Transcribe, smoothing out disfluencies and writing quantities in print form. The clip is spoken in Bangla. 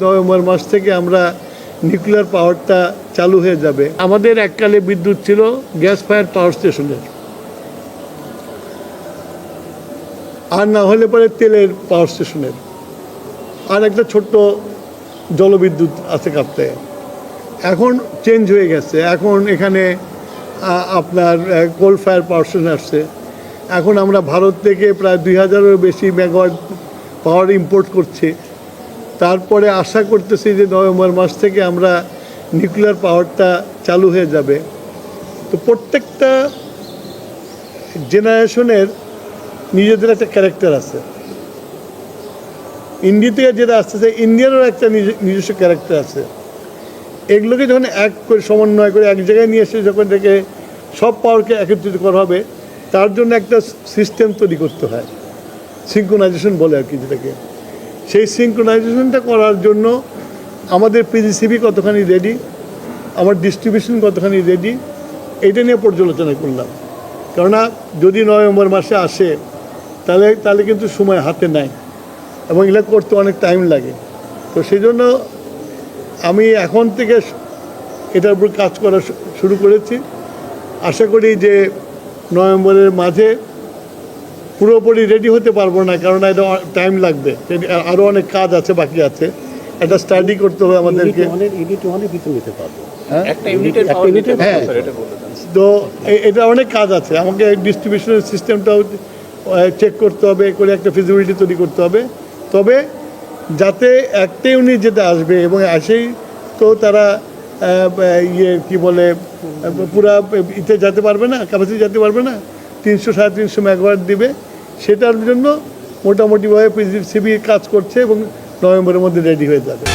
নভেম্বর মাস থেকে আমরা নিউক্লিয়ার পাওয়ারটা চালু হয়ে যাবে। আমাদের এককালে বিদ্যুৎ ছিল গ্যাস ফায়ার পাওয়ার স্টেশনের, আর না হলে পরে তেলের পাওয়ার স্টেশনের, আর একটা ছোট্ট জলবিদ্যুৎ আছে কাপ্তায়। এখন চেঞ্জ হয়ে গেছে, এখন এখানে আপনার কোল ফায়ার পাওয়ার স্টেশন আসছে। এখন আমরা ভারত থেকে প্রায় 2000-এরও বেশি মেগাওয়াট পাওয়ার ইম্পোর্ট করছি। তারপরে আশা করতেছি যে নভেম্বর মাস থেকে আমরা নিউক্লিয়ার পাওয়ারটা চালু হয়ে যাবে। তো প্রত্যেকটা জেনারেশনের নিজেদের একটা ক্যারেক্টার আছে। ইন্ডিয়া থেকে যেটা আসতেছে, ইন্ডিয়ারও একটা নিজস্ব ক্যারেক্টার আছে। এগুলোকে যখন এক করে সমন্বয় করে এক জায়গায় নিয়ে এসে যখন থেকে সব পাওয়ারকে একত্রিত করা হবে, তার জন্য একটা সিস্টেম তৈরি করতে হয়, সিঙ্ক্রোনাইজেশন বলে আর কি যেটাকে। সেই সিঙ্ক্রোনাইজেশনটা করার জন্য আমাদের পিজিসিবি কতখানি রেডি, আমার ডিস্ট্রিবিউশন কতখানি রেডি, এইটা নিয়ে পর্যালোচনা করলাম। কেননা যদি নভেম্বর মাসে আসে তাহলে কিন্তু সময় হাতে নাই এবং এগুলো করতে অনেক টাইম লাগে। তো সেই জন্য আমি এখন থেকে এটার উপর কাজ করা শুরু করেছি। আশা করি যে নভেম্বরের মাঝে পুরোপুরি রেডি হতে পারবো না, কারণ এটা টাইম লাগবে, আরও অনেক কাজ আছে, বাকি আছে। একটা স্টাডি করতে হবে আমাদেরকে। হ্যাঁ, তো এটা অনেক কাজ আছে, আমাকে ডিস্ট্রিবিউশনের সিস্টেমটাও চেক করতে হবে, করে একটা ফিজিবিলিটি তৈরি করতে হবে। তবে যাতে একটা ইউনিট যেটা আসবে এবং আসেই তো তারা কি বলে পুরা ইতে যেতে পারবে না, ক্যাপাসিটি যেতে পারবে না, 300-350 মেগাওয়াট দিবে। সেটার জন্য মোটামুটিভাবে পিজিসিবি কাজ করছে এবং নভেম্বরের মধ্যে রেডি হয়ে যাবে।